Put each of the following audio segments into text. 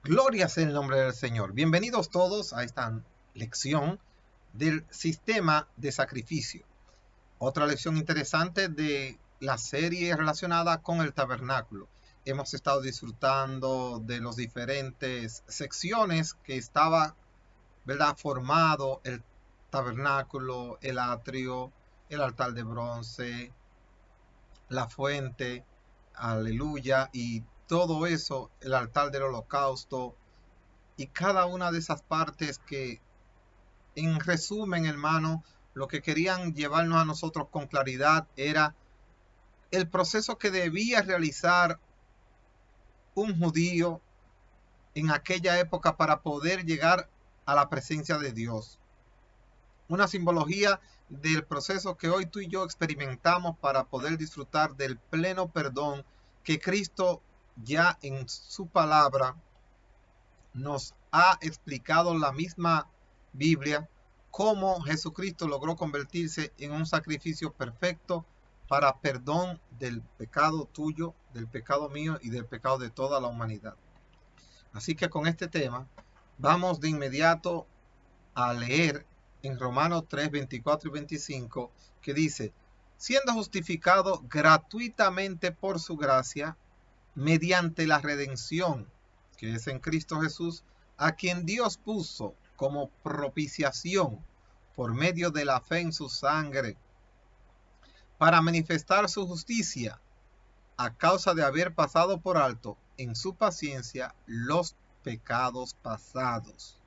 Gloria sea el nombre del Señor. Bienvenidos todos a esta lección del sistema de sacrificio. Otra lección interesante de la serie relacionada con el tabernáculo. Hemos estado disfrutando de las diferentes secciones que estaba, ¿verdad?, formado el tabernáculo, el atrio, el altar de bronce, la fuente, aleluya, y todo eso, el altar del holocausto, y cada una de esas partes que, en resumen, hermano, lo que querían llevarnos a nosotros con claridad era el proceso que debía realizar un judío en aquella época para poder llegar a la presencia de Dios. Una simbología del proceso que hoy tú y yo experimentamos para poder disfrutar del pleno perdón que Cristo ya en su palabra nos ha explicado la misma Biblia, cómo Jesucristo logró convertirse en un sacrificio perfecto para perdón del pecado tuyo, del pecado mío y del pecado de toda la humanidad. Así que con este tema vamos de inmediato a leer en Romanos 3, 24 y 25, que dice: siendo justificado gratuitamente por su gracia, mediante la redención que es en Cristo Jesús, a quien Dios puso como propiciación por medio de la fe en su sangre, para manifestar su justicia, a causa de haber pasado por alto en su paciencia los pecados pasados.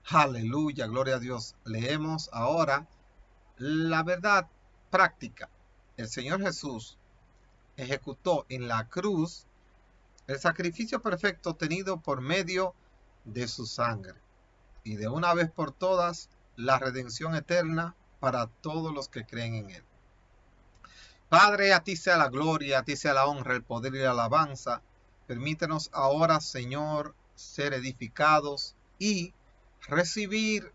Aleluya, gloria a Dios. Leemos ahora la verdad práctica. El Señor Jesús ejecutó en la cruz el sacrificio perfecto tenido por medio de su sangre, y de una vez por todas la redención eterna para todos los que creen en él. Padre, a ti sea la gloria, a ti sea la honra, el poder y la alabanza. Permítenos ahora, Señor, ser edificados y recibir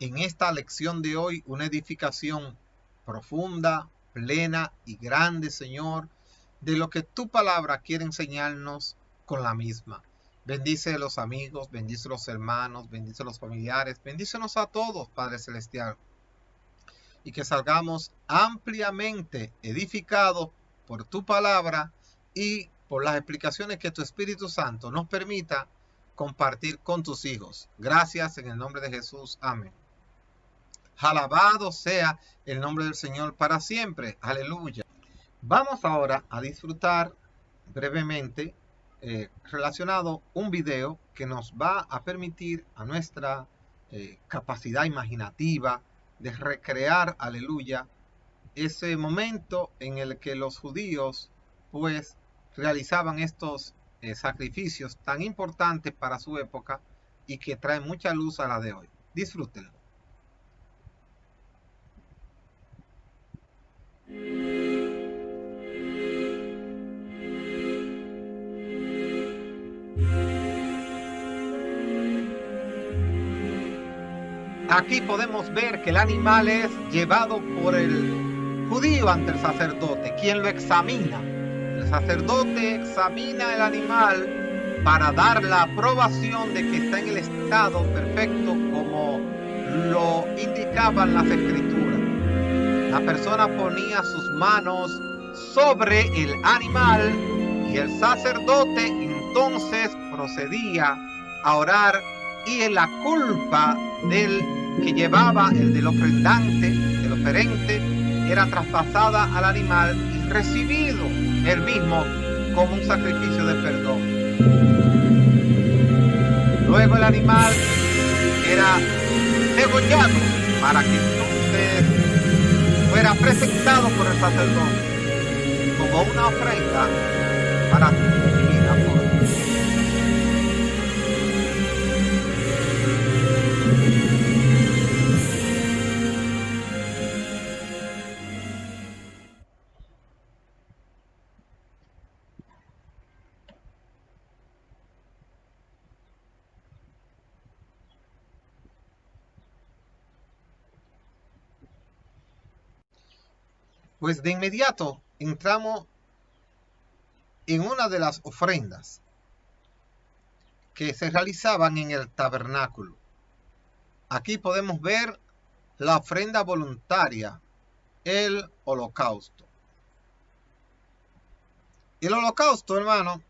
en esta lección de hoy una edificación profunda, plena y grande, Señor, de lo que tu palabra quiere enseñarnos con la misma. Bendice a los amigos, bendice a los hermanos, bendice a los familiares, bendícenos a todos, Padre Celestial, y que salgamos ampliamente edificados por tu palabra y por las explicaciones que tu Espíritu Santo nos permita compartir con tus hijos. Gracias en el nombre de Jesús. Amén. Alabado sea el nombre del Señor para siempre. Aleluya. Vamos ahora a disfrutar brevemente relacionado un video que nos va a permitir a nuestra capacidad imaginativa de recrear, aleluya, ese momento en el que los judíos pues realizaban estos sacrificios tan importantes para su época y que traen mucha luz a la de hoy. Disfrútenlo. Aquí podemos ver que el animal es llevado por el judío ante el sacerdote, quien lo examina. El sacerdote examina el animal para dar la aprobación de que está en el estado perfecto como lo indicaban las escrituras. La persona ponía sus manos sobre el animal y el sacerdote entonces procedía a orar, y en la culpa del que llevaba, el del ofrendante, el oferente, era traspasada al animal y recibido él mismo como un sacrificio de perdón. Luego el animal era degollado para que entonces fuera presentado por el sacerdote como una ofrenda para su vida por Dios. Pues de inmediato entramos en una de las ofrendas. que se realizaban en el tabernáculo. Aquí podemos ver la ofrenda voluntaria, el holocausto. El holocausto, hermano,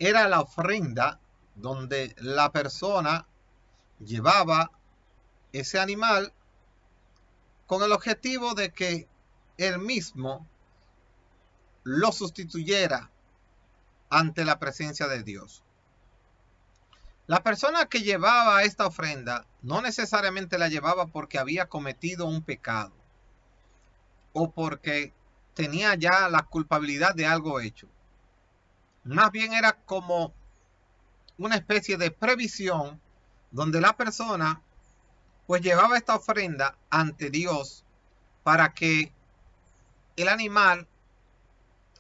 era la ofrenda donde la persona llevaba ese animal con el objetivo de que él mismo lo sustituyera ante la presencia de Dios. La persona que llevaba esta ofrenda no necesariamente la llevaba porque había cometido un pecado o porque tenía ya la culpabilidad de algo hecho. Más bien era como una especie de previsión donde la persona pues llevaba esta ofrenda ante Dios para que el animal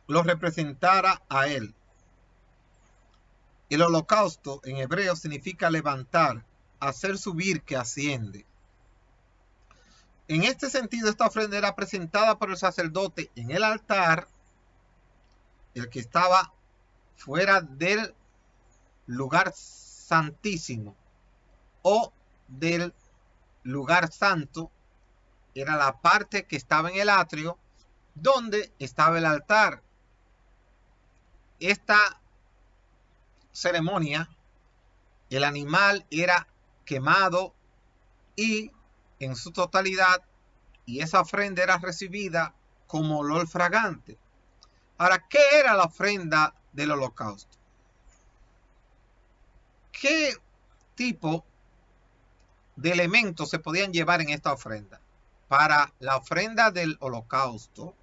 lo representara a él. El holocausto en hebreo significa levantar, hacer subir, que asciende. En este sentido, esta ofrenda era presentada por el sacerdote en el altar, el que estaba fuera del lugar santísimo o del lugar santo. Era la parte que estaba en el atrio donde estaba el altar. Esta ceremonia, el animal era quemado y en su totalidad, y esa ofrenda era recibida como olor fragante. Ahora, ¿qué era la ofrenda del holocausto? ¿Qué tipo de elementos se podían llevar en esta ofrenda? Para la ofrenda del holocausto,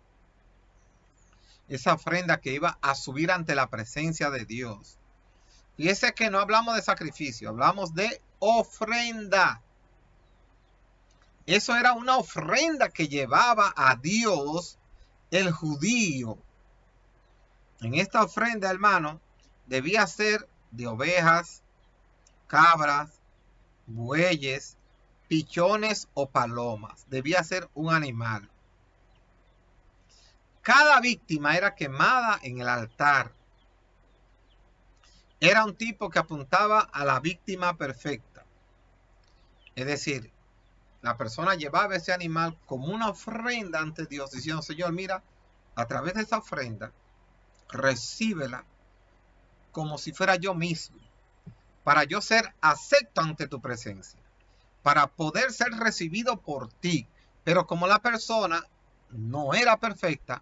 esa ofrenda que iba a subir ante la presencia de Dios. Fíjese que no hablamos de sacrificio, hablamos de ofrenda. Eso era una ofrenda que llevaba a Dios el judío. En esta ofrenda, hermano, debía ser de ovejas, cabras, bueyes, pichones o palomas. Debía ser un animal. Cada víctima era quemada en el altar. Era un tipo que apuntaba a la víctima perfecta. Es decir, la persona llevaba ese animal como una ofrenda ante Dios, diciendo: Señor, mira, a través de esa ofrenda, recíbela como si fuera yo mismo, para yo ser acepto ante tu presencia, para poder ser recibido por ti. Pero como la persona no era perfecta,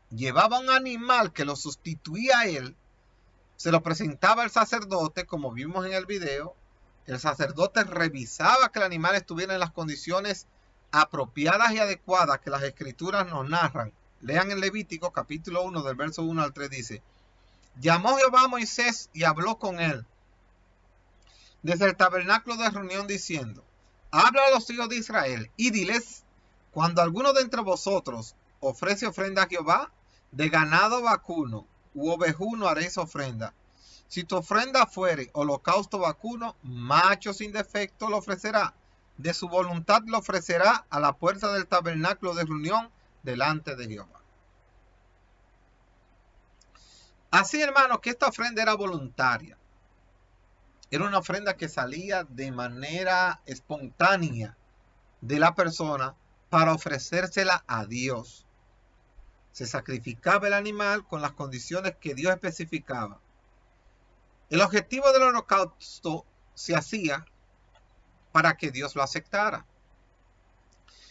llevaba un animal que lo sustituía a él, se lo presentaba al sacerdote, como vimos en el video. El sacerdote revisaba que el animal estuviera en las condiciones apropiadas y adecuadas que las escrituras nos narran. Lean en Levítico capítulo 1 del verso 1 al 3, dice: llamó Jehová a Moisés y habló con él desde el tabernáculo de reunión diciendo: habla a los hijos de Israel y diles: cuando alguno de entre vosotros ofrece ofrenda a Jehová, de ganado vacuno u ovejuno haréis ofrenda. Si tu ofrenda fuere holocausto vacuno, macho sin defecto lo ofrecerá. De su voluntad lo ofrecerá a la puerta del tabernáculo de reunión delante de Jehová. Así, hermanos, que esta ofrenda era voluntaria. Era una ofrenda que salía de manera espontánea de la persona para ofrecérsela a Dios. Se sacrificaba el animal con las condiciones que Dios especificaba. El objetivo del holocausto se hacía para que Dios lo aceptara.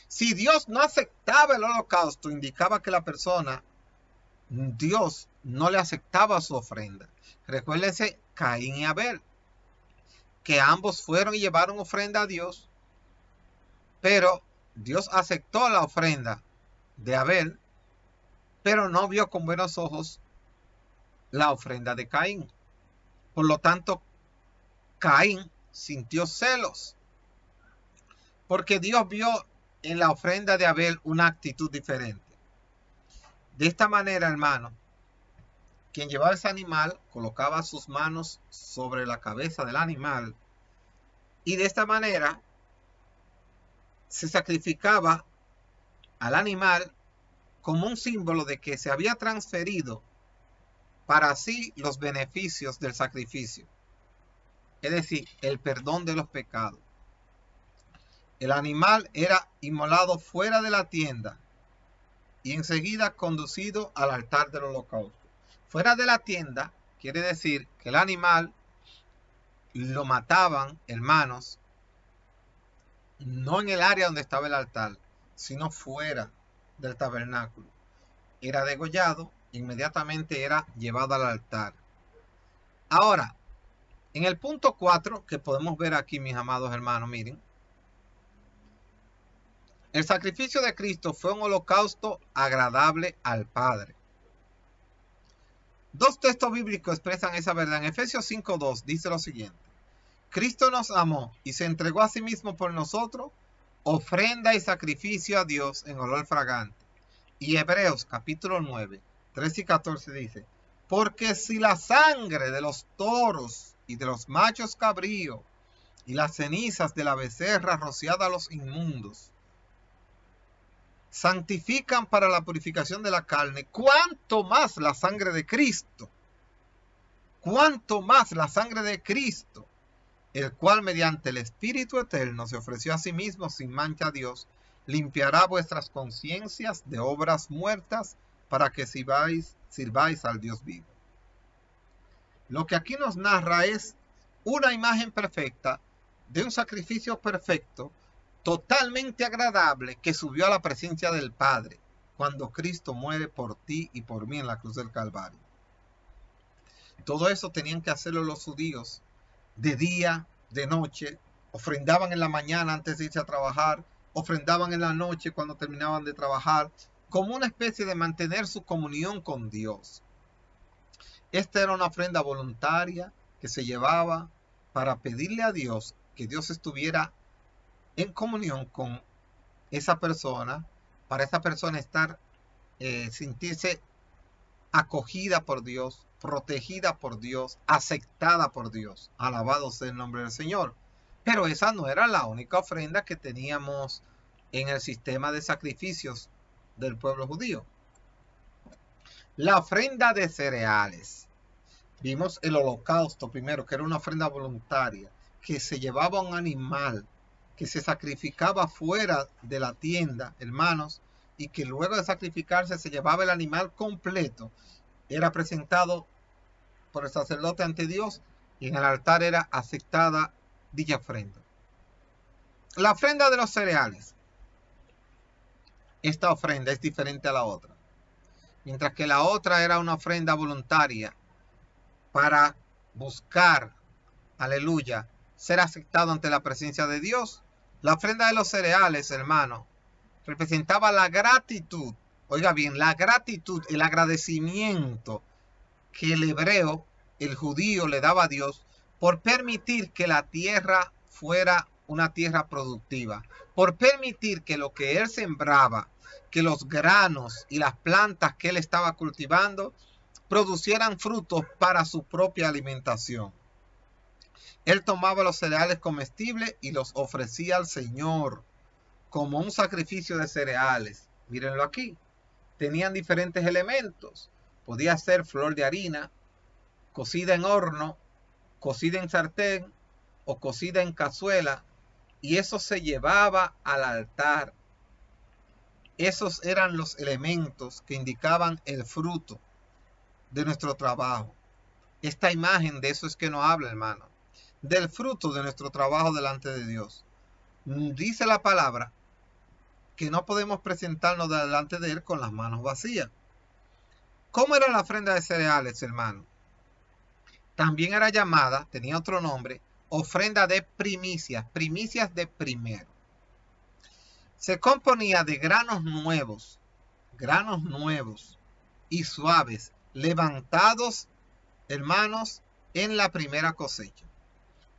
Si Dios no aceptaba el holocausto, indicaba que la persona, Dios no le aceptaba su ofrenda. Recuérdense Caín y Abel, que ambos fueron y llevaron ofrenda a Dios, pero Dios aceptó la ofrenda de Abel, pero no vio con buenos ojos la ofrenda de Caín. Por lo tanto, Caín sintió celos, porque Dios vio en la ofrenda de Abel una actitud diferente. De esta manera, hermano, quien llevaba ese animal colocaba sus manos sobre la cabeza del animal y de esta manera se sacrificaba al animal como un símbolo de que se había transferido para sí los beneficios del sacrificio, es decir, el perdón de los pecados. El animal era inmolado fuera de la tienda y enseguida conducido al altar del holocausto. Fuera de la tienda quiere decir que el animal lo mataban, hermanos, no en el área donde estaba el altar, sino fuera del tabernáculo. Era degollado, inmediatamente era llevado al altar. Ahora, en el punto 4, que podemos ver aquí, mis amados hermanos, miren. El sacrificio de Cristo fue un holocausto agradable al Padre. Dos textos bíblicos expresan esa verdad. En Efesios 5:2 dice lo siguiente: Cristo nos amó y se entregó a sí mismo por nosotros, ofrenda y sacrificio a Dios en olor fragante. Y Hebreos capítulo 9, 13 y 14 dice: porque si la sangre de los toros y de los machos cabríos y las cenizas de la becerra rociada a los inmundos santifican para la purificación de la carne, cuánto más la sangre de Cristo, cuánto más la sangre de Cristo, el cual mediante el Espíritu Eterno se ofreció a sí mismo sin mancha a Dios, limpiará vuestras conciencias de obras muertas para que sirváis al Dios vivo. Lo que aquí nos narra es una imagen perfecta de un sacrificio perfecto, totalmente agradable, que subió a la presencia del Padre cuando Cristo muere por ti y por mí en la cruz del Calvario. Todo eso tenían que hacerlo los judíos de día, de noche, ofrendaban en la mañana antes de irse a trabajar, ofrendaban en la noche cuando terminaban de trabajar, como una especie de mantener su comunión con Dios. Esta era una ofrenda voluntaria que se llevaba para pedirle a Dios que Dios estuviera en comunión con esa persona, para esa persona estar, sentirse acogida por Dios, protegida por Dios, aceptada por Dios. Alabado sea el nombre del Señor. Pero esa no era la única ofrenda que teníamos en el sistema de sacrificios del pueblo judío. La ofrenda de cereales. Vimos el holocausto primero, que era una ofrenda voluntaria, que se llevaba a un animal, que se sacrificaba fuera de la tienda, hermanos, y que luego de sacrificarse se llevaba el animal completo. Era presentado por el sacerdote ante Dios y en el altar era aceptada dicha ofrenda. La ofrenda de los cereales. Esta ofrenda es diferente a la otra. Mientras que la otra era una ofrenda voluntaria para buscar, aleluya, ser aceptado ante la presencia de Dios, la ofrenda de los cereales, hermano, representaba la gratitud. Oiga bien, la gratitud, el agradecimiento que el hebreo, el judío, le daba a Dios por permitir que la tierra fuera una tierra productiva, por permitir que lo que él sembraba, que los granos y las plantas que él estaba cultivando producieran frutos para su propia alimentación. Él tomaba los cereales comestibles y los ofrecía al Señor como un sacrificio de cereales. Mírenlo aquí. Tenían diferentes elementos. Podía ser flor de harina, cocida en horno, cocida en sartén o cocida en cazuela. Y eso se llevaba al altar. Esos eran los elementos que indicaban el fruto de nuestro trabajo. Esta imagen de eso es que nos habla, hermano. Del fruto de nuestro trabajo delante de Dios. Dice la palabra que no podemos presentarnos delante de Él con las manos vacías. ¿Cómo era la ofrenda de cereales, hermano? También era llamada, tenía otro nombre, ofrenda de primicias, primicias de primero. Se componía de granos nuevos y suaves, levantados, hermanos, en la primera cosecha.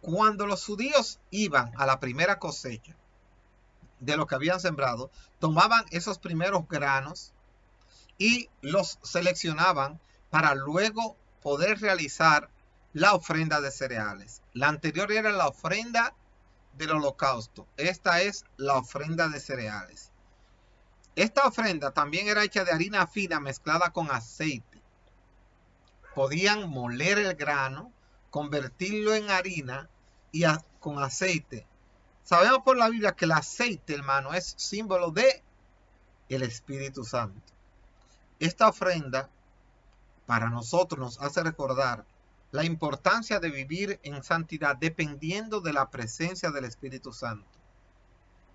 Cuando los judíos iban a la primera cosecha de lo que habían sembrado, tomaban esos primeros granos y los seleccionaban para luego poder realizar la ofrenda de cereales. La anterior era la ofrenda del holocausto. Esta es la ofrenda de cereales. Esta ofrenda también era hecha de harina fina mezclada con aceite. podían moler el grano, convertirlo en harina y con aceite. Sabemos por la Biblia que el aceite, hermano, es símbolo de el Espíritu Santo. Esta ofrenda para nosotros nos hace recordar la importancia de vivir en santidad dependiendo de la presencia del Espíritu Santo.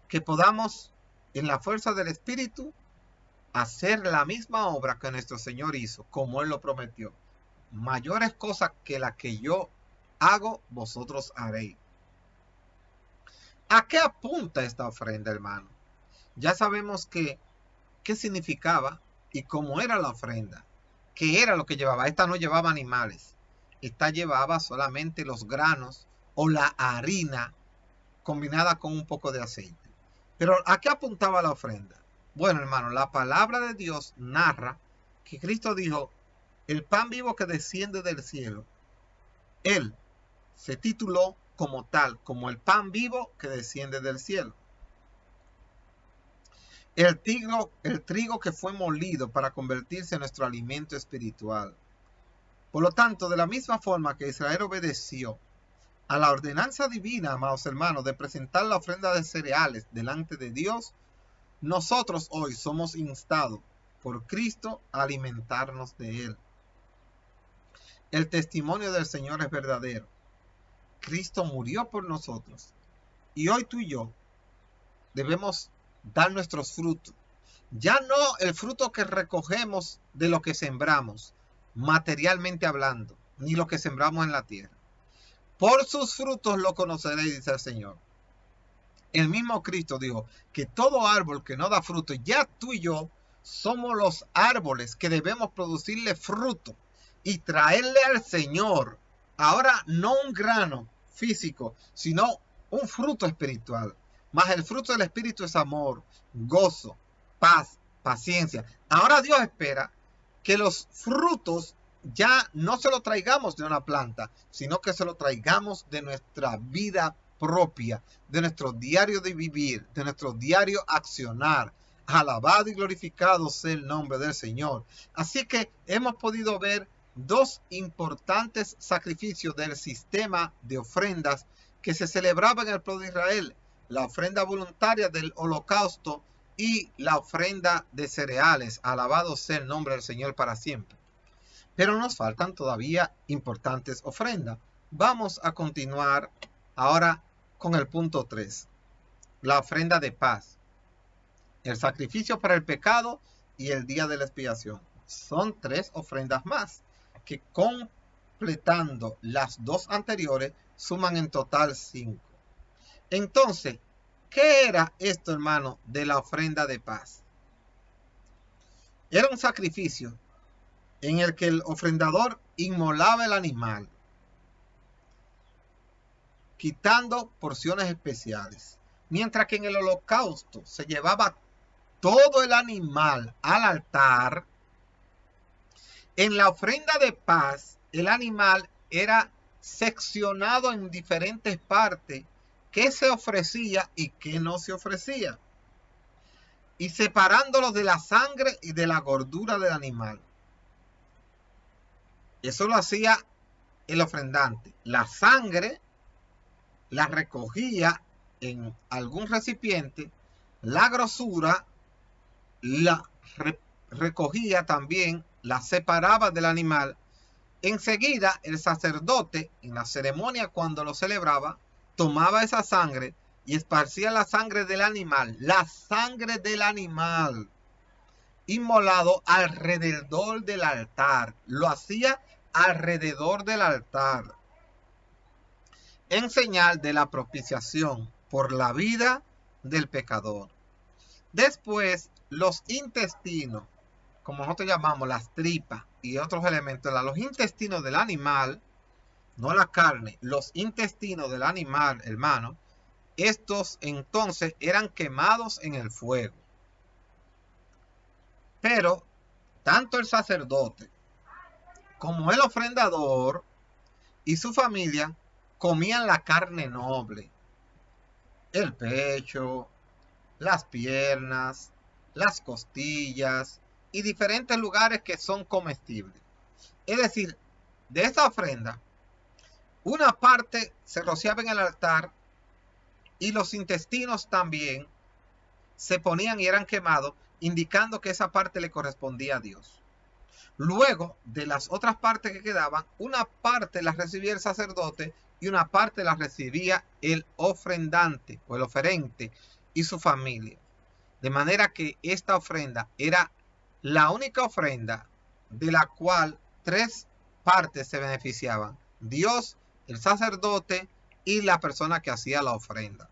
Que podamos, en la fuerza del Espíritu, hacer la misma obra que nuestro Señor hizo, como Él lo prometió. Mayores cosas que las que yo hago, vosotros haréis. ¿A qué apunta esta ofrenda, hermano? Ya sabemos qué significaba y cómo era la ofrenda. ¿Qué era lo que llevaba? Esta no llevaba animales. Esta llevaba solamente los granos o la harina combinada con un poco de aceite. Pero ¿a qué apuntaba la ofrenda? Bueno, hermano, la palabra de Dios narra que Cristo dijo, el pan vivo que desciende del cielo. Él se tituló como tal, como el pan vivo que desciende del cielo. El trigo que fue molido para convertirse en nuestro alimento espiritual. Por lo tanto, de la misma forma que Israel obedeció a la ordenanza divina, amados hermanos, de presentar la ofrenda de cereales delante de Dios, nosotros hoy somos instados por Cristo a alimentarnos de Él. El testimonio del Señor es verdadero. Cristo murió por nosotros. Y hoy tú y yo debemos dar nuestros frutos. Ya no el fruto que recogemos de lo que sembramos, materialmente hablando, ni lo que sembramos en la tierra. Por sus frutos lo conoceréis, dice el Señor. El mismo Cristo dijo que todo árbol que no da fruto, ya tú y yo somos los árboles que debemos producirle fruto y traerle al Señor. Ahora no un grano físico, sino un fruto espiritual. Mas el fruto del Espíritu es amor, gozo, paz, paciencia. Ahora Dios espera que los frutos ya no se lo traigamos de una planta, sino que se lo traigamos de nuestra vida propia, de nuestro diario de vivir, de nuestro diario accionar. Alabado y glorificado sea el nombre del Señor. Así que hemos podido ver dos importantes sacrificios del sistema de ofrendas que se celebraba en el pueblo de Israel: la ofrenda voluntaria del holocausto y la ofrenda de cereales. Alabado sea el nombre del Señor para siempre. Pero nos faltan todavía importantes ofrendas. Vamos a continuar ahora con el punto 3. La ofrenda de paz. El sacrificio para el pecado y el día de la expiación. Son 3 ofrendas más que, completando las 2 anteriores, suman en total 5. Entonces, ¿qué era esto, hermano, de la ofrenda de paz? Era un sacrificio en el que el ofrendador inmolaba el animal, quitando porciones especiales. Mientras que en el holocausto se llevaba todo el animal al altar, en la ofrenda de paz el animal era seccionado en diferentes partes, qué se ofrecía y qué no se ofrecía, y separándolos de la sangre y de la gordura del animal. Eso lo hacía el ofrendante. La sangre la recogía en algún recipiente, la grosura la recogía también, la separaba del animal. Enseguida el sacerdote, en la ceremonia cuando lo celebraba, tomaba esa sangre y esparcía la sangre del animal inmolado alrededor del altar. Lo hacía alrededor del altar en señal de la propiciación por la vida del pecador. Después, los intestinos, como nosotros llamamos las tripas y otros elementos, los intestinos del animal, no la carne, los intestinos del animal, hermano, estos entonces eran quemados en el fuego. Pero tanto el sacerdote como el ofrendador y su familia comían la carne noble, el pecho, las piernas, las costillas y diferentes lugares que son comestibles. Es decir, de esta ofrenda, una parte se rociaba en el altar y los intestinos también se ponían y eran quemados, indicando que esa parte le correspondía a Dios. Luego, de las otras partes que quedaban, una parte la recibía el sacerdote y una parte la recibía el ofrendante o el oferente y su familia. De manera que esta ofrenda era la única ofrenda de la cual tres partes se beneficiaban: Dios, el sacerdote y la persona que hacía la ofrenda.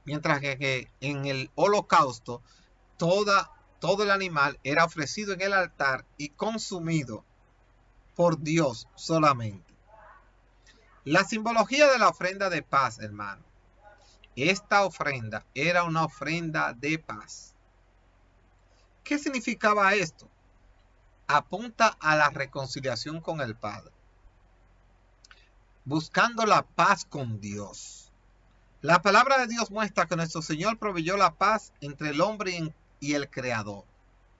Mientras que en el holocausto todo el animal era ofrecido en el altar y consumido por Dios solamente. La simbología de la ofrenda de paz, hermano. Esta ofrenda era una ofrenda de paz. ¿Qué significaba esto? Apunta a la reconciliación con el Padre, buscando la paz con Dios. La palabra de Dios muestra que nuestro Señor proveyó la paz entre el hombre y el Creador.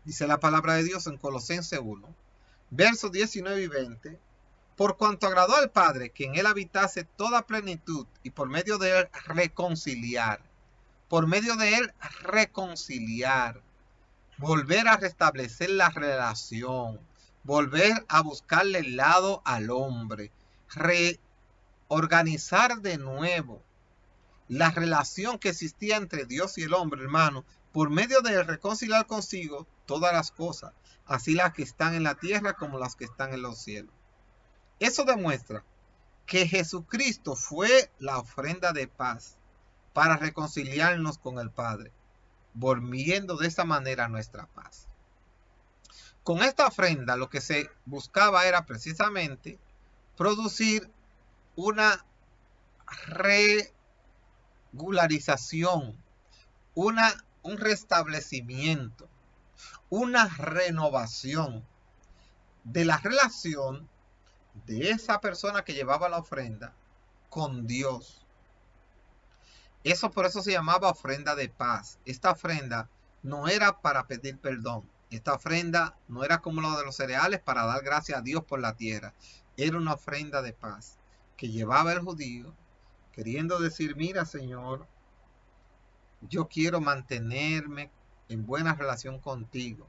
Dice la palabra de Dios en Colosenses 1, versos 19 y 20. Por cuanto agradó al Padre que en él habitase toda plenitud y por medio de él reconciliar. Por medio de él reconciliar. Volver a restablecer la relación. Volver a buscarle el lado al hombre. Reorganizar de nuevo la relación que existía entre Dios y el hombre, hermano, por medio de reconciliar consigo todas las cosas, así las que están en la tierra como las que están en los cielos. Eso demuestra que Jesucristo fue la ofrenda de paz para reconciliarnos con el Padre, volviendo de esa manera nuestra paz. Con esta ofrenda lo que se buscaba era precisamente producir una regularización, un restablecimiento, una renovación de la relación de esa persona que llevaba la ofrenda con Dios. Por eso se llamaba ofrenda de paz. Esta ofrenda no era para pedir perdón. Esta ofrenda no era como lo de los cereales para dar gracias a Dios por la tierra. Era una ofrenda de paz que llevaba el judío queriendo decir: mira, Señor, yo quiero mantenerme en buena relación contigo.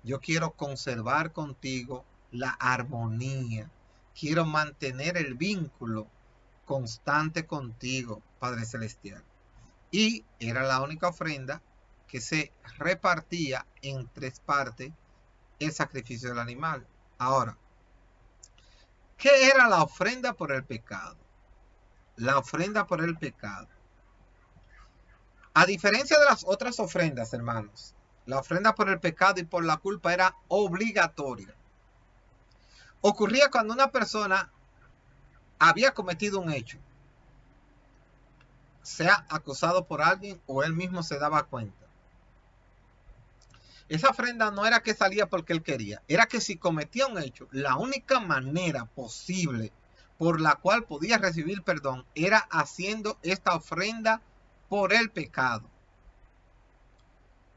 Yo quiero conservar contigo la armonía. Quiero mantener el vínculo constante contigo, Padre Celestial. Y era la única ofrenda que se repartía en tres partes el sacrificio del animal. Ahora, ¿qué era la ofrenda por el pecado? La ofrenda por el pecado. A diferencia de las otras ofrendas, hermanos, la ofrenda por el pecado y por la culpa era obligatoria. Ocurría cuando una persona había cometido un hecho, sea acusado por alguien o él mismo se daba cuenta. Esa ofrenda no era que salía porque él quería, era que si cometía un hecho, la única manera posible por la cual podía recibir perdón era haciendo esta ofrenda por el pecado.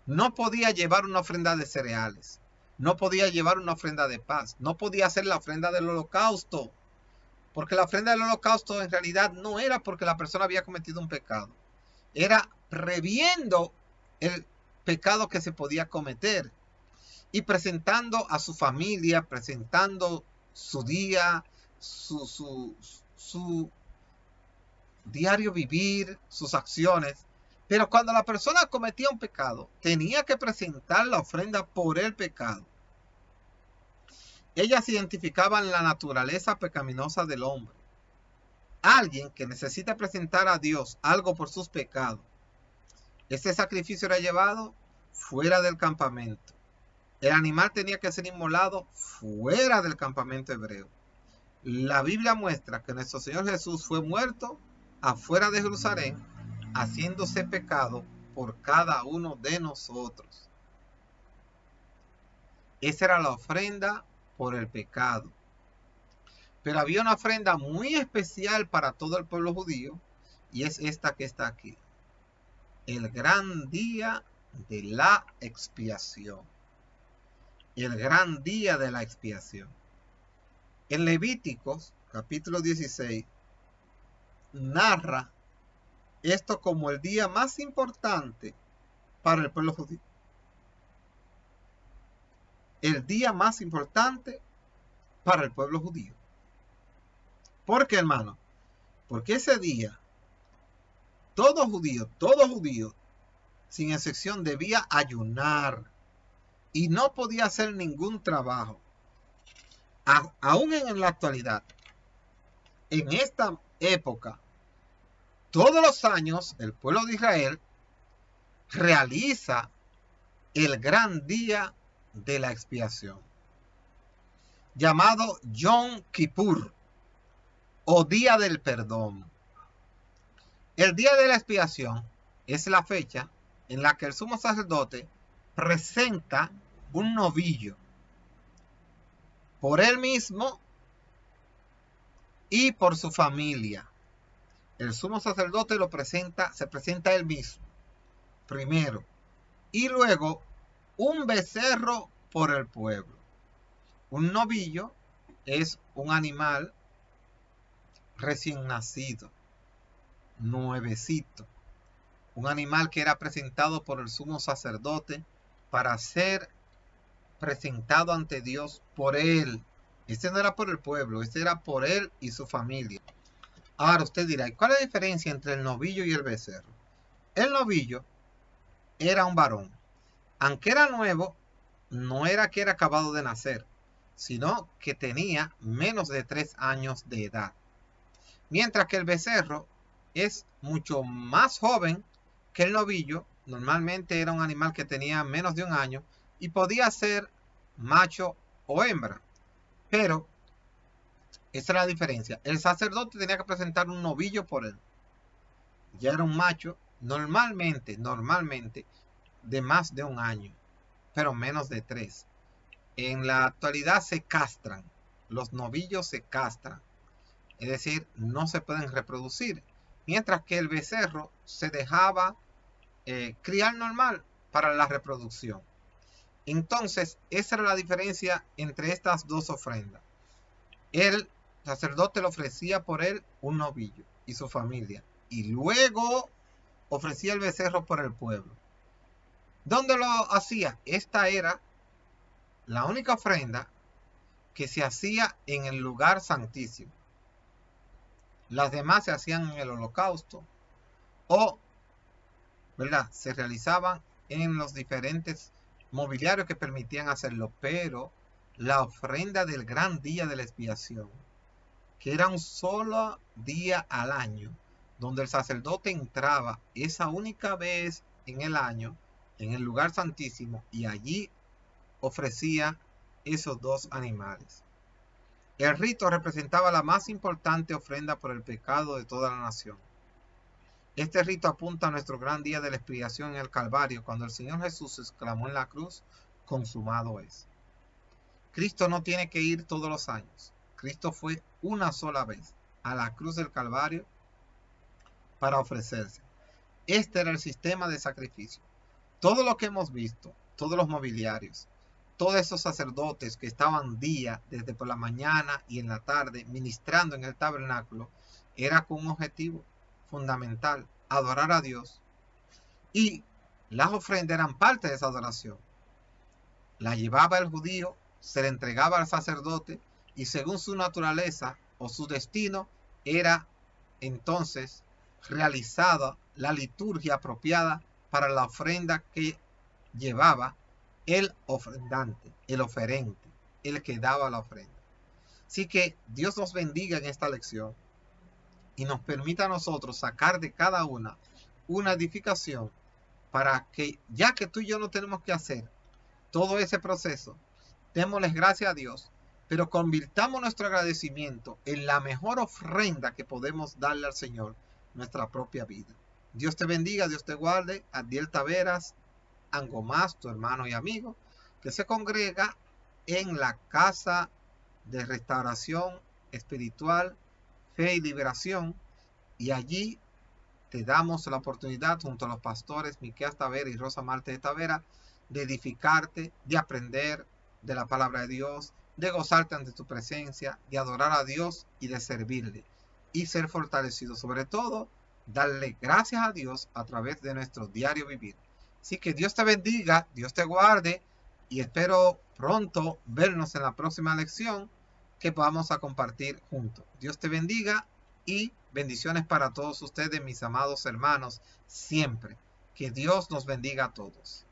No podía llevar una ofrenda de cereales, no podía llevar una ofrenda de paz, no podía hacer la ofrenda del holocausto, porque la ofrenda del holocausto en realidad no era porque la persona había cometido un pecado, era previendo el pecado que se podía cometer y presentando a su familia, presentando su día, su diario vivir, sus acciones. Pero cuando la persona cometía un pecado, tenía que presentar la ofrenda por el pecado. Ellas identificaban la naturaleza pecaminosa del hombre. Alguien que necesita presentar a Dios algo por sus pecados. Este sacrificio era llevado fuera del campamento. El animal tenía que ser inmolado fuera del campamento hebreo. La Biblia muestra que nuestro Señor Jesús fue muerto afuera de Jerusalén, haciéndose pecado por cada uno de nosotros. Esa era la ofrenda por el pecado. Pero había una ofrenda muy especial para todo el pueblo judío, y es esta que está aquí. El gran día de la expiación. El gran día de la expiación. En Levíticos, capítulo 16, narra esto como el día más importante para el pueblo judío. El día más importante para el pueblo judío. ¿Por qué, hermano? Porque ese día, todo judío, sin excepción, debía ayunar y no podía hacer ningún trabajo. Aún en la actualidad, en esta época, todos los años el pueblo de Israel realiza el gran día de la expiación, llamado Yom Kippur o Día del Perdón. El día de la expiación es la fecha en la que el sumo sacerdote presenta un novillo por él mismo y por su familia. El sumo sacerdote se presenta él mismo primero, y luego un becerro por el pueblo. Un novillo es un animal recién nacido, nuevecito, un animal que era presentado por el sumo sacerdote para ser presentado ante Dios por él. Este no era por el pueblo, este era por él y su familia. Ahora usted dirá, ¿cuál es la diferencia entre el novillo y el becerro? El novillo era un varón. Aunque era nuevo, no era que era acabado de nacer, sino que tenía menos de 3 años de edad. Mientras que el becerro es mucho más joven que el novillo. Normalmente era un animal que tenía menos de 1 año y podía ser macho o hembra. Pero esa es la diferencia. El sacerdote tenía que presentar un novillo por él. Ya era un macho, normalmente, de más de 1 año, pero menos de 3. En la actualidad se castran. Los novillos se castran. Es decir, no se pueden reproducir. Mientras que el becerro se dejaba criar normal para la reproducción. Entonces, esa era la diferencia entre estas dos ofrendas. El sacerdote le ofrecía por él un novillo y su familia, y luego ofrecía el becerro por el pueblo. ¿Dónde lo hacía? Esta era la única ofrenda que se hacía en el lugar santísimo. Las demás se hacían en el holocausto o, ¿verdad?, se realizaban en los diferentes mobiliarios que permitían hacerlo. Pero la ofrenda del gran día de la expiación, que era un solo día al año, donde el sacerdote entraba esa única vez en el año en el lugar santísimo y allí ofrecía esos 2 animales. El rito representaba la más importante ofrenda por el pecado de toda la nación. Este rito apunta a nuestro gran día de la expiación en el Calvario, cuando el Señor Jesús exclamó en la cruz: consumado es. Cristo no tiene que ir todos los años. Cristo fue una sola vez a la cruz del Calvario para ofrecerse. Este era el sistema de sacrificio. Todo lo que hemos visto, todos los mobiliarios, todos esos sacerdotes que estaban desde por la mañana y en la tarde ministrando en el tabernáculo, era con un objetivo fundamental: adorar a Dios. Y las ofrendas eran parte de esa adoración. La llevaba el judío, se le entregaba al sacerdote, y según su naturaleza o su destino, era entonces realizada la liturgia apropiada para la ofrenda que llevaba el ofrendante, el oferente, el que daba la ofrenda. Así que Dios nos bendiga en esta lección y nos permita a nosotros sacar de cada una edificación, para que, ya que tú y yo no tenemos que hacer todo ese proceso, démosles gracias a Dios, pero convirtamos nuestro agradecimiento en la mejor ofrenda que podemos darle al Señor, nuestra propia vida. Dios te bendiga, Dios te guarde. Adiel Taveras, Angomás, tu hermano y amigo, que se congrega en la Casa de Restauración Espiritual, Fe y Liberación, y allí te damos la oportunidad, junto a los pastores Miqueas Tavera y Rosa Marte de Tavera, de edificarte, de aprender de la palabra de Dios de gozarte ante tu presencia, de adorar a Dios y de servirle y ser fortalecido. Sobre todo, darle gracias a Dios a través de nuestro diario vivir. Así que Dios te bendiga, Dios te guarde y espero pronto vernos en la próxima lección que vamos a compartir juntos. Dios te bendiga y bendiciones para todos ustedes, mis amados hermanos, siempre. Que Dios nos bendiga a todos.